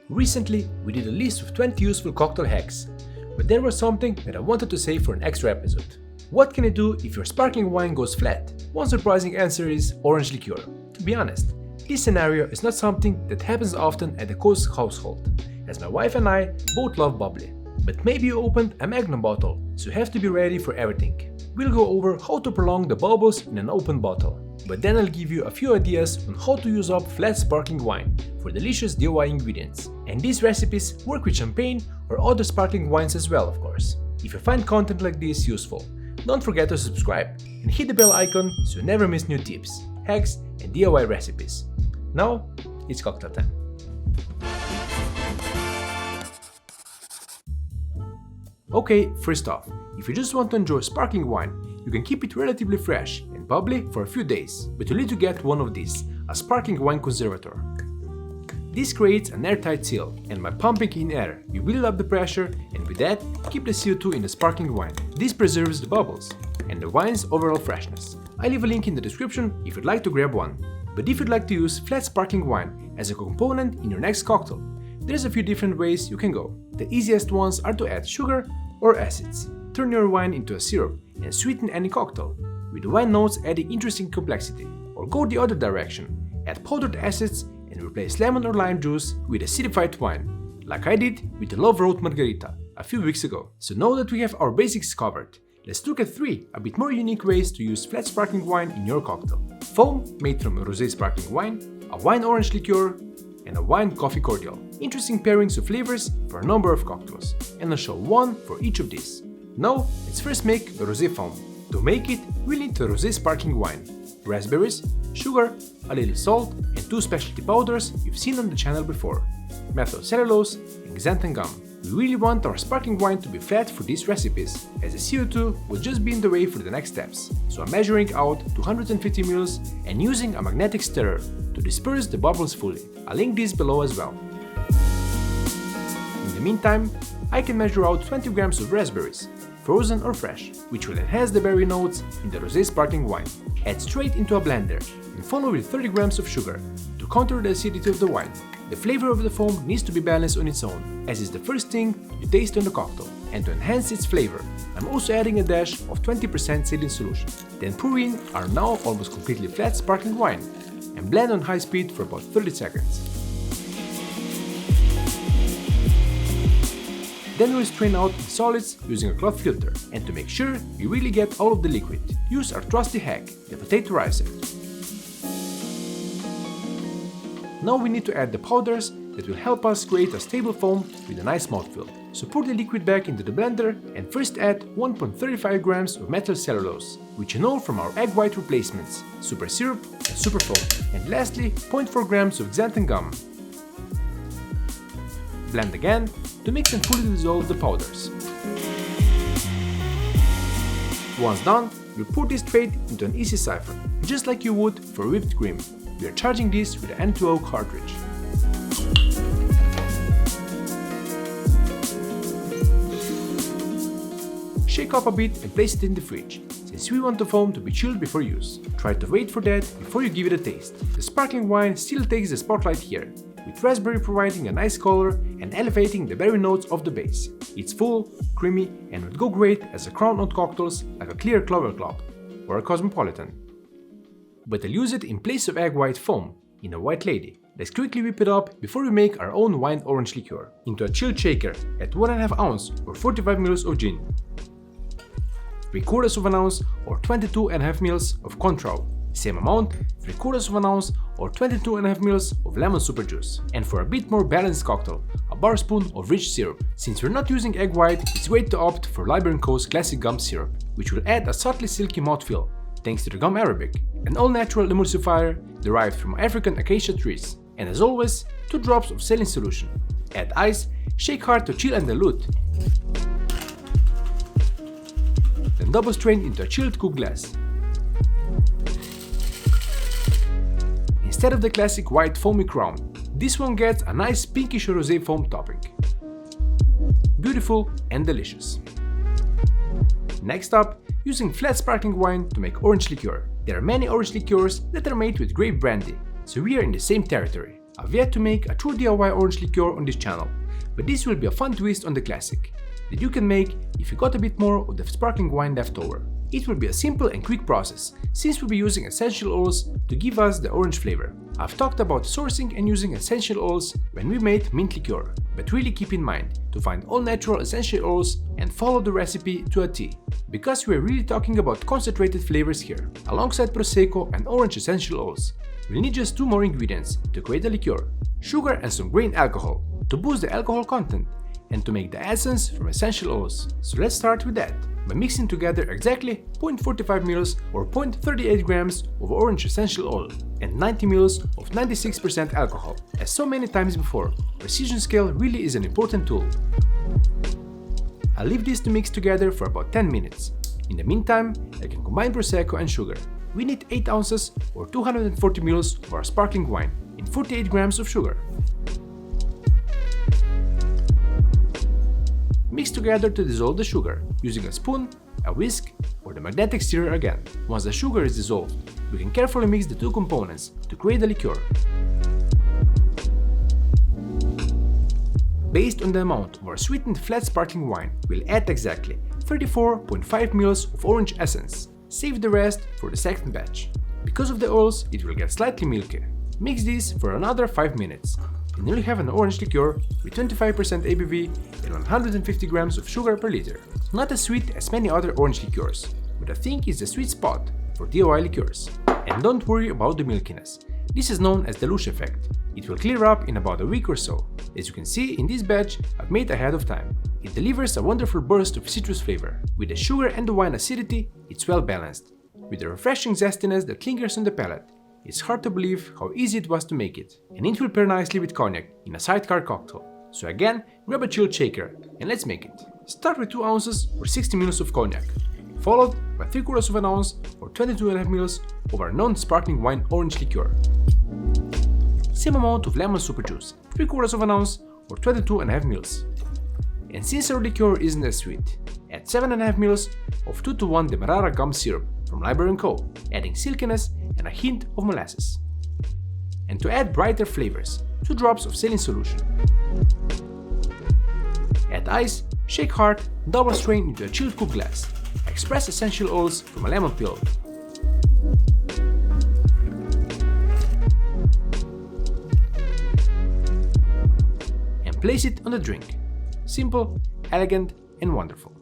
Recently, we did a list of 20 useful cocktail hacks, but there was something that I wanted to say for an extra episode. What can you do if your sparkling wine goes flat? One surprising answer is orange liqueur. To be honest, this scenario is not something that happens often at the Coast household, as my wife and I both love bubbly. But maybe you opened a Magnum bottle, so you have to be ready for everything. We'll go over how to prolong the bubbles in an open bottle, but then I'll give you a few ideas on how to use up flat sparkling wine for delicious DIY ingredients. And these recipes work with champagne or other sparkling wines as well, of course. If you find content like this useful, don't forget to subscribe and hit the bell icon so you never miss new tips, hacks and DIY recipes. Now, it's cocktail time. Okay, first off, if you just want to enjoy sparkling wine, you can keep it relatively fresh and bubbly for a few days, but you need to get one of these, a sparkling wine conservator. This creates an airtight seal, and by pumping in air, you build up the pressure and with that, keep the CO2 in the sparkling wine. This preserves the bubbles and the wine's overall freshness. I leave a link in the description if you'd like to grab one. But if you'd like to use flat sparkling wine as a component in your next cocktail, there's a few different ways you can go. The easiest ones are to add sugar or acids. Turn your wine into a syrup and sweeten any cocktail, with the wine notes adding interesting complexity. Or go the other direction, add powdered acids and replace lemon or lime juice with acidified wine, like I did with the Love Road Margarita a few weeks ago. So now that we have our basics covered, let's look at 3 a bit more unique ways to use flat sparkling wine in your cocktail. Foam, made from rosé sparkling wine, a wine orange liqueur, and a wine coffee cordial. Interesting pairings of flavors for a number of cocktails, and I'll show one for each of these. Now, let's first make the Rosé Foam. To make it, we'll need the rosé sparkling wine, raspberries, sugar, a little salt, and 2 specialty powders you've seen on the channel before, methyl cellulose and xanthan gum. We really want our sparkling wine to be flat for these recipes, as the CO2 will just be in the way for the next steps, so I'm measuring out 250 ml and using a magnetic stirrer to disperse the bubbles fully. I'll link this below as well. In the meantime, I can measure out 20 grams of raspberries, frozen or fresh, which will enhance the berry notes in the rosé sparkling wine. Add straight into a blender and follow with 30 grams of sugar to counter the acidity of the wine. The flavor of the foam needs to be balanced on its own, as it's the first thing you taste on the cocktail, and to enhance its flavor, I'm also adding a dash of 20% saline solution. Then pour in our now almost completely flat sparkling wine, and blend on high speed for about 30 seconds. Then we'll strain out the solids using a cloth filter, and to make sure you really get all of the liquid, use our trusty hack, the potatorizer. Now we need to add the powders that will help us create a stable foam with a nice mouthfeel. So pour the liquid back into the blender and first add 1.35 grams of methyl cellulose, which you know from our egg white replacements, super syrup and super foam. And lastly, 0.4 grams of xanthan gum. Blend again to mix and fully dissolve the powders. Once done, we'll pour this straight into an easy siphon, just like you would for whipped cream. We are charging this with an N2O cartridge. Shake up a bit and place it in the fridge, since we want the foam to be chilled before use. Try to wait for that before you give it a taste. The sparkling wine still takes the spotlight here, with raspberry providing a nice color and elevating the berry notes of the base. It's full, creamy, and would go great as a crown on cocktails like a clear Clover Club or a Cosmopolitan. But I'll use it in place of egg white foam in a White Lady. Let's quickly whip it up before we make our own wine orange liqueur. Into a chilled shaker, add 1.5 ounce or 45 ml of gin, 3/4 ounce or 22.5 ml of Cointreau, same amount, 3/4 ounce or 22.5 ml of lemon super juice. And for a bit more balanced cocktail, a bar spoon of rich syrup. Since we're not using egg white, it's great to opt for Liberian Coast Classic Gum Syrup, which will add a subtly silky mouthfeel thanks to the gum arabic, an all-natural emulsifier derived from African acacia trees. And as always, 2 drops of saline solution. Add ice, shake hard to chill and dilute. Then double strain into a chilled cook glass. Instead of the classic white foamy crown, this one gets a nice pinkish rosé foam topping. Beautiful and delicious. Next up, using flat sparkling wine to make orange liqueur. There are many orange liqueurs that are made with grape brandy, so we are in the same territory. I've yet to make a true DIY orange liqueur on this channel, but this will be a fun twist on the classic that you can make if you got a bit more of the sparkling wine left over. It will be a simple and quick process, since we'll be using essential oils to give us the orange flavor. I've talked about sourcing and using essential oils when we made mint liqueur, but really keep in mind to find all natural essential oils and follow the recipe to a T, because we are really talking about concentrated flavors here. Alongside Prosecco and orange essential oils, we'll need just 2 more ingredients to create a liqueur: sugar and some grain alcohol to boost the alcohol content and to make the essence from essential oils. So let's start with that, by mixing together exactly 0.45 ml or 0.38 grams of orange essential oil and 90 ml of 96% alcohol. As so many times before, precision scale really is an important tool. I'll leave this to mix together for about 10 minutes. In the meantime, I can combine Prosecco and sugar. We need 8 ounces or 240 ml of our sparkling wine and 48 grams of sugar. Mix together to dissolve the sugar, using a spoon, a whisk, or the magnetic stirrer again. Once the sugar is dissolved, we can carefully mix the 2 components to create the liqueur. Based on the amount of our sweetened flat sparkling wine, we'll add exactly 34.5 ml of orange essence. Save the rest for the second batch. Because of the oils, it will get slightly milky. Mix this for another 5 minutes. And you'll have an orange liqueur with 25% ABV and 150 grams of sugar per liter. Not as sweet as many other orange liqueurs, but I think it's the sweet spot for DIY liqueurs. And don't worry about the milkiness. This is known as the louche effect. It will clear up in about a week or so. As you can see, in this batch I've made ahead of time. It delivers a wonderful burst of citrus flavor. With the sugar and the wine acidity, it's well balanced, with a refreshing zestiness that lingers on the palate. It's hard to believe how easy it was to make it, and it will pair nicely with cognac in a sidecar cocktail. So again, grab a chilled shaker and let's make it. Start with 2 ounces or 60 ml of cognac, followed by 3/4 of an ounce or 22.5 ml of our non-sparkling wine orange liqueur. Same amount of lemon super juice, 3/4 of an ounce or 22.5 ml. And since our liqueur isn't as sweet, add 7.5 ml of 2:1 Demerara gum syrup from Library & Co, adding silkiness and a hint of molasses. And to add brighter flavors, 2 drops of saline solution. Add ice, shake hard, double strain into a chilled cook glass. Express essential oils from a lemon peel. And place it on the drink. Simple, elegant, and wonderful.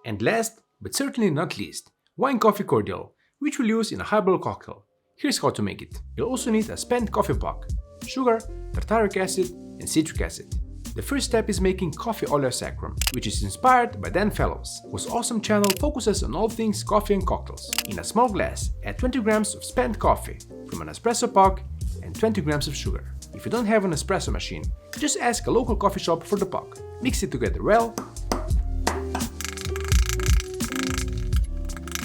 And last, but certainly not least, wine coffee cordial, which we'll use in a highball cocktail. Here's how to make it. You'll also need a spent coffee puck, sugar, tartaric acid, and citric acid. The first step is making coffee oleo sacrum, which is inspired by Dan Fellows, whose awesome channel focuses on all things coffee and cocktails. In a small glass, add 20 grams of spent coffee from an espresso puck and 20 grams of sugar. If you don't have an espresso machine, just ask a local coffee shop for the puck. Mix it together well,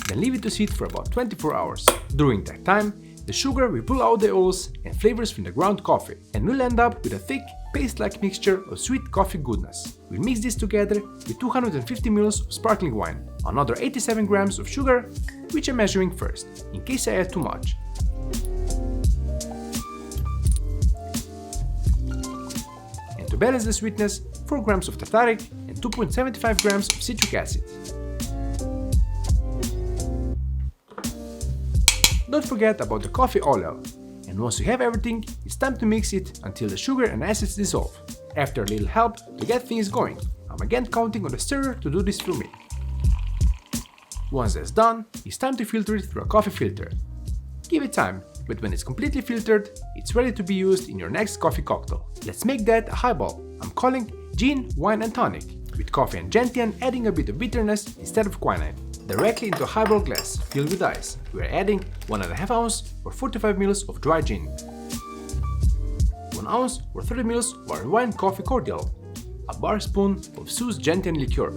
then leave it to sit for about 24 hours. During that time, the sugar will pull out the oils and flavors from the ground coffee, and we'll end up with a thick, paste-like mixture of sweet coffee goodness. We'll mix this together with 250 ml of sparkling wine, another 87 grams of sugar, which I'm measuring first, in case I add too much. And to balance the sweetness, 4 grams of tartaric and 2.75 grams of citric acid. Don't forget about the coffee oleo, and once you have everything, it's time to mix it until the sugar and acids dissolve. After a little help to get things going, I'm again counting on the stirrer to do this for me. Once that's done, it's time to filter it through a coffee filter. Give it time, but when it's completely filtered, it's ready to be used in your next coffee cocktail. Let's make that a highball. I'm calling Gin, Wine and Tonic, with coffee and gentian adding a bit of bitterness instead of quinine. Directly into a highball glass filled with ice, we are adding 1.5 ounce or 45 ml of dry gin, 1 ounce or 30 ml of our wine coffee cordial, a bar spoon of Sue's gentian liqueur,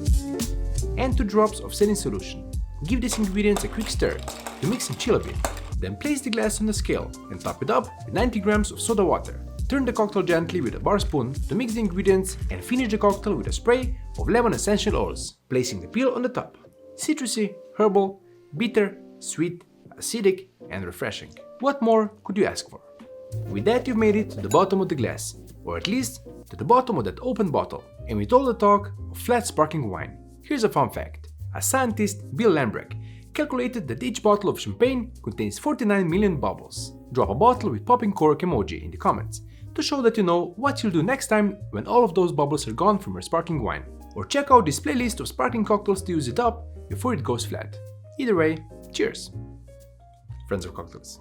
and 2 drops of saline solution. Give these ingredients a quick stir to mix and chill a bit. Then place the glass on the scale and top it up with 90 grams of soda water. Turn the cocktail gently with a bar spoon to mix the ingredients and finish the cocktail with a spray of lemon essential oils, placing the peel on the top. Citrusy, herbal, bitter, sweet, acidic, and refreshing. What more could you ask for? With that, you've made it to the bottom of the glass, or at least to the bottom of that open bottle. And with all the talk of flat sparkling wine, here's a fun fact. A scientist, Bill Lambrecht, calculated that each bottle of champagne contains 49 million bubbles. Drop a bottle with popping cork emoji in the comments to show that you know what you'll do next time when all of those bubbles are gone from your sparkling wine. Or check out this playlist of sparkling cocktails to use it up before it goes flat. Either way, cheers! Friends of cocktails.